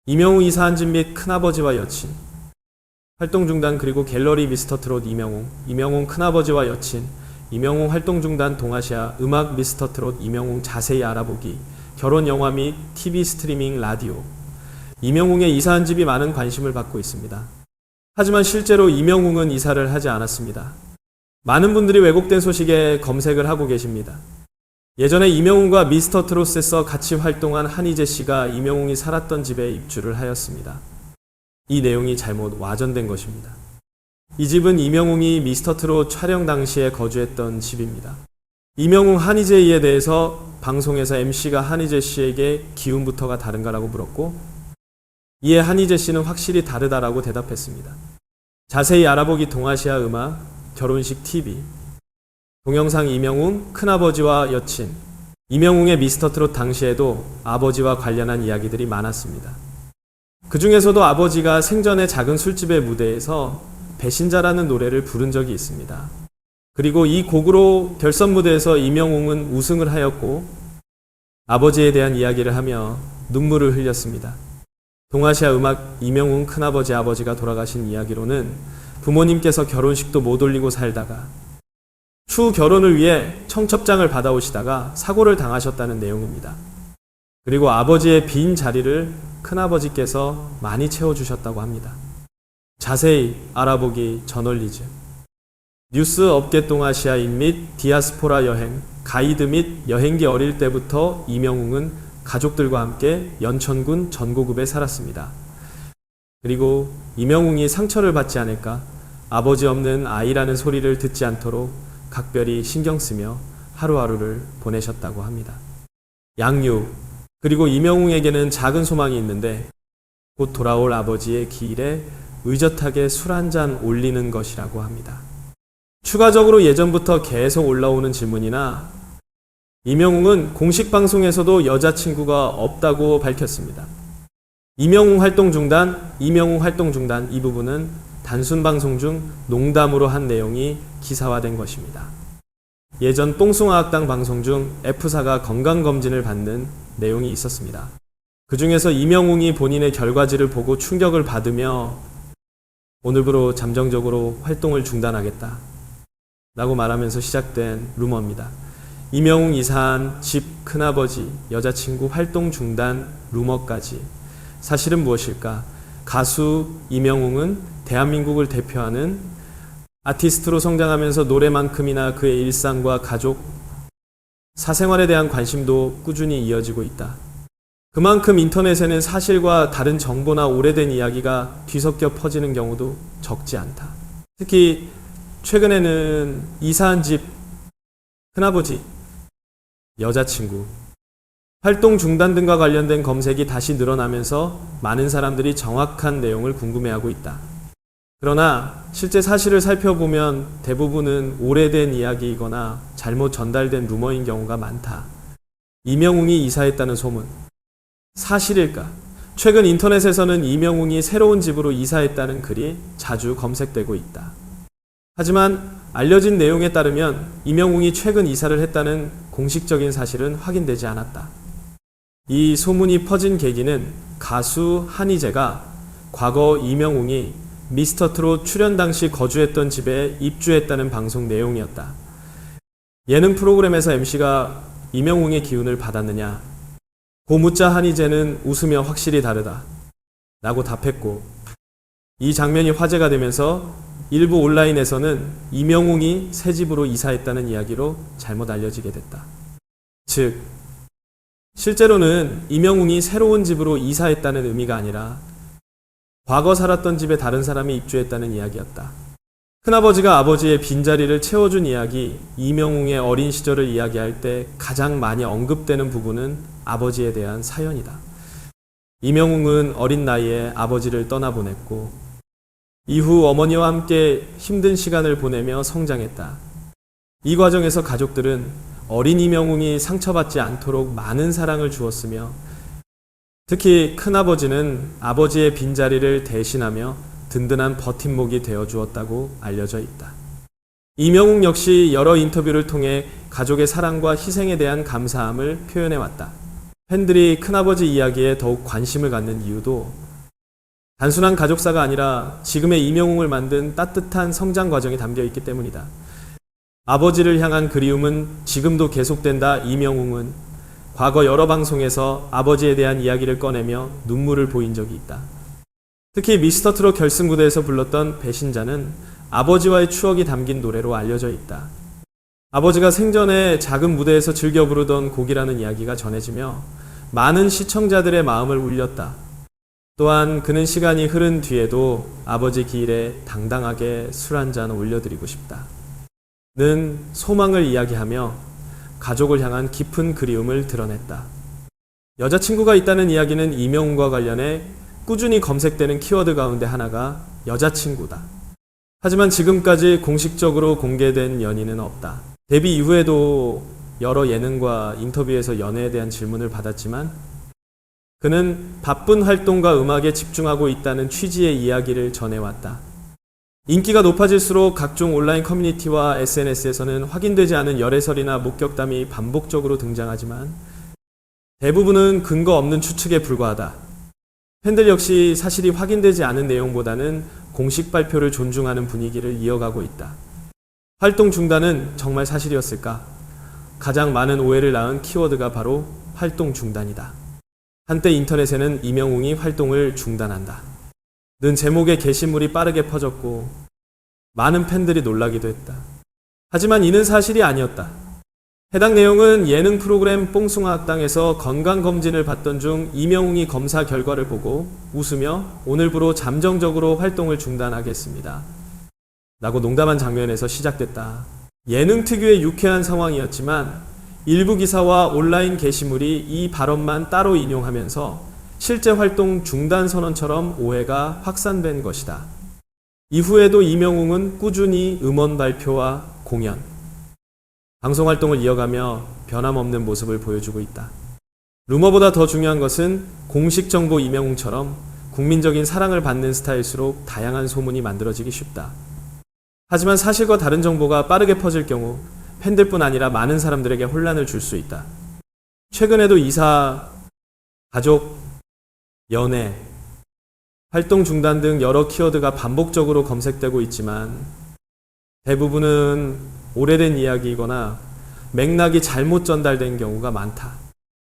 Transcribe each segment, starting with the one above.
이명웅 이사 한 집 및 큰아버지와 여친, 활동 중단. 그리고 갤러리 미스터 트롯 이명웅, 이명웅 큰아버지와 여친, 이명웅 활동 중단 동아시아, 음악 미스터 트롯 이명웅 자세히 알아보기, 결혼 영화 및 TV 스트리밍 라디오. 이명웅의 이사한 집이 많은 관심을 받고 있습니다. 하지만 실제로 이명웅은 이사를 하지 않았습니다. 많은 분들이 왜곡된 소식에 검색을 하고 계십니다. 예전에 이명웅과 미스터 트롯에서 같이 활동한 한희재 씨가 이명웅이 살았던 집에 입주를 하였습니다. 이 내용이 잘못 와전된 것입니다. 이 집은 이명웅이 미스터 트롯 촬영 당시에 거주했던 집입니다. 이명웅 한희재에 대해서 방송에서 MC가 한희재 씨에게 기운부터가 다른가라고 물었고, 이에 한희재 씨는 확실히 다르다라고 대답했습니다. 자세히 알아보기 동아시아 음악, 결혼식 TV, 동영상 이명웅 큰아버지와 여친, 이명웅의 미스터 트롯 당시에도 아버지와 관련한 이야기들이 많았습니다. 그 중에서도 아버지가 생전에 작은 술집의 무대에서 배신자라는 노래를 부른 적이 있습니다. 그리고 이 곡으로 결선 무대에서 이명웅은 우승을 하였고 아버지에 대한 이야기를 하며 눈물을 흘렸습니다. 동아시아 음악 이명웅 큰아버지 아버지가 돌아가신 이야기로는 부모님께서 결혼식도 못 올리고 살다가 추후 결혼을 위해 청첩장을 받아오시다가 사고를 당하셨다는 내용입니다. 그리고 아버지의 빈 자리를 큰아버지께서 많이 채워주셨다고 합니다. 자세히 알아보기 저널리즘, 뉴스 업계 동아시아인 및 디아스포라 여행, 가이드 및 여행기. 어릴 때부터 이명웅은 가족들과 함께 연천군 전고급에 살았습니다. 그리고 이명웅이 상처를 받지 않을까, 아버지 없는 아이라는 소리를 듣지 않도록 각별히 신경 쓰며 하루하루를 보내셨다고 합니다. 양육, 그리고 이명웅에게는 작은 소망이 있는데 곧 돌아올 아버지의 길에 의젓하게 술 한잔 올리는 것이라고 합니다. 추가적으로 예전부터 계속 올라오는 질문이나 이명웅은 공식 방송에서도 여자친구가 없다고 밝혔습니다. 이명웅 활동 중단, 이명웅 활동 중단, 이 부분은 단순 방송 중 농담으로 한 내용이 기사화된 것입니다. 예전 뽕숭아학당 방송 중 F사가 건강검진을 받는 내용이 있었습니다. 그 중에서 이명웅이 본인의 결과지를 보고 충격을 받으며 오늘부로 잠정적으로 활동을 중단하겠다 라고 말하면서 시작된 루머입니다. 이명웅 이사한 집 큰아버지, 여자친구 활동 중단 루머까지. 사실은 무엇일까? 가수 이명웅은 대한민국을 대표하는 아티스트로 성장하면서 노래만큼이나 그의 일상과 가족, 사생활에 대한 관심도 꾸준히 이어지고 있다. 그만큼 인터넷에는 사실과 다른 정보나 오래된 이야기가 뒤섞여 퍼지는 경우도 적지 않다. 특히 최근에는 이사한 집 큰아버지, 여자친구, 활동 중단 등과 관련된 검색이 다시 늘어나면서 많은 사람들이 정확한 내용을 궁금해하고 있다. 그러나 실제 사실을 살펴보면 대부분은 오래된 이야기이거나 잘못 전달된 루머인 경우가 많다. 이명웅이 이사했다는 소문, 사실일까? 최근 인터넷에서는 이명웅이 새로운 집으로 이사했다는 글이 자주 검색되고 있다. 하지만 알려진 내용에 따르면 이명웅이 최근 이사를 했다는 공식적인 사실은 확인되지 않았다. 이 소문이 퍼진 계기는 가수 한희재가 과거 이명웅이 미스터 트롯 출연 당시 거주했던 집에 입주했다는 방송 내용이었다. 예능 프로그램에서 MC가 이명웅의 기운을 받았느냐? 고 묻자 한희재는 웃으며 확실히 다르다 라고 답했고, 이 장면이 화제가 되면서 일부 온라인에서는 이명웅이 새 집으로 이사했다는 이야기로 잘못 알려지게 됐다. 즉, 실제로는 이명웅이 새로운 집으로 이사했다는 의미가 아니라 과거 살았던 집에 다른 사람이 입주했다는 이야기였다. 큰아버지가 아버지의 빈자리를 채워준 이야기, 이명웅의 어린 시절을 이야기할 때 가장 많이 언급되는 부분은 아버지에 대한 사연이다. 이명웅은 어린 나이에 아버지를 떠나보냈고 이후 어머니와 함께 힘든 시간을 보내며 성장했다. 이 과정에서 가족들은 어린 이명웅이 상처받지 않도록 많은 사랑을 주었으며 특히 큰아버지는 아버지의 빈자리를 대신하며 든든한 버팀목이 되어주었다고 알려져 있다. 이명웅 역시 여러 인터뷰를 통해 가족의 사랑과 희생에 대한 감사함을 표현해왔다. 팬들이 큰아버지 이야기에 더욱 관심을 갖는 이유도 단순한 가족사가 아니라 지금의 이명웅을 만든 따뜻한 성장 과정이 담겨 있기 때문이다. 아버지를 향한 그리움은 지금도 계속된다. 이명웅은 과거 여러 방송에서 아버지에 대한 이야기를 꺼내며 눈물을 보인 적이 있다. 특히 미스터 트롯 결승무대에서 불렀던 배신자는 아버지와의 추억이 담긴 노래로 알려져 있다. 아버지가 생전에 작은 무대에서 즐겨 부르던 곡이라는 이야기가 전해지며 많은 시청자들의 마음을 울렸다. 또한 그는 시간이 흐른 뒤에도 아버지 기일에 당당하게 술 한잔 올려드리고 싶다. 는 소망을 이야기하며 가족을 향한 깊은 그리움을 드러냈다. 여자친구가 있다는 이야기는 이명웅과 관련해 꾸준히 검색되는 키워드 가운데 하나가 여자친구다. 하지만 지금까지 공식적으로 공개된 연인은 없다. 데뷔 이후에도 여러 예능과 인터뷰에서 연애에 대한 질문을 받았지만 그는 바쁜 활동과 음악에 집중하고 있다는 취지의 이야기를 전해왔다. 인기가 높아질수록 각종 온라인 커뮤니티와 SNS에서는 확인되지 않은 열애설이나 목격담이 반복적으로 등장하지만 대부분은 근거 없는 추측에 불과하다. 팬들 역시 사실이 확인되지 않은 내용보다는 공식 발표를 존중하는 분위기를 이어가고 있다. 활동 중단은 정말 사실이었을까? 가장 많은 오해를 낳은 키워드가 바로 활동 중단이다. 한때 인터넷에는 이명웅이 활동을 중단한다 는 제목의 게시물이 빠르게 퍼졌고 많은 팬들이 놀라기도 했다. 하지만 이는 사실이 아니었다. 해당 내용은 예능 프로그램 뽕숭아 학당에서 건강검진을 받던 중 이명웅이 검사 결과를 보고 웃으며 오늘부로 잠정적으로 활동을 중단하겠습니다 라고 농담한 장면에서 시작됐다. 예능 특유의 유쾌한 상황이었지만 일부 기사와 온라인 게시물이 이 발언만 따로 인용하면서 실제 활동 중단 선언처럼 오해가 확산된 것이다. 이후에도 이명웅은 꾸준히 음원 발표와 공연, 방송 활동을 이어가며 변함없는 모습을 보여주고 있다. 루머보다 더 중요한 것은 공식 정보 이명웅처럼 국민적인 사랑을 받는 스타일일수록 다양한 소문이 만들어지기 쉽다. 하지만 사실과 다른 정보가 빠르게 퍼질 경우 팬들뿐 아니라 많은 사람들에게 혼란을 줄 수 있다. 최근에도 이사, 가족, 연애, 활동 중단 등 여러 키워드가 반복적으로 검색되고 있지만 대부분은 오래된 이야기이거나 맥락이 잘못 전달된 경우가 많다.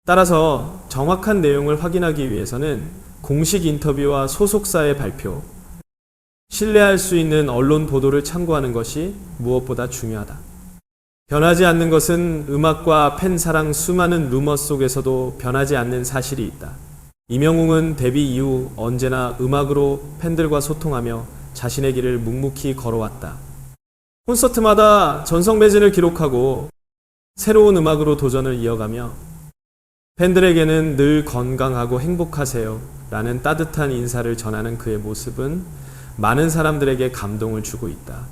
따라서 정확한 내용을 확인하기 위해서는 공식 인터뷰와 소속사의 발표, 신뢰할 수 있는 언론 보도를 참고하는 것이 무엇보다 중요하다. 변하지 않는 것은 음악과 팬 사랑 수많은 루머 속에서도 변하지 않는 사실이 있다. 이명웅은 데뷔 이후 언제나 음악으로 팬들과 소통하며 자신의 길을 묵묵히 걸어왔다. 콘서트마다 전성 매진을 기록하고 새로운 음악으로 도전을 이어가며 팬들에게는 늘 건강하고 행복하세요 라는 따뜻한 인사를 전하는 그의 모습은 많은 사람들에게 감동을 주고 있다.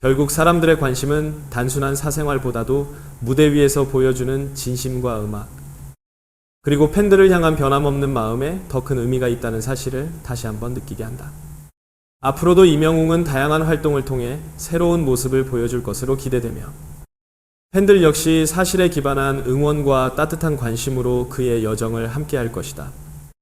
결국 사람들의 관심은 단순한 사생활보다도 무대 위에서 보여주는 진심과 음악, 그리고 팬들을 향한 변함없는 마음에 더 큰 의미가 있다는 사실을 다시 한번 느끼게 한다. 앞으로도 이명웅은 다양한 활동을 통해 새로운 모습을 보여줄 것으로 기대되며 팬들 역시 사실에 기반한 응원과 따뜻한 관심으로 그의 여정을 함께할 것이다.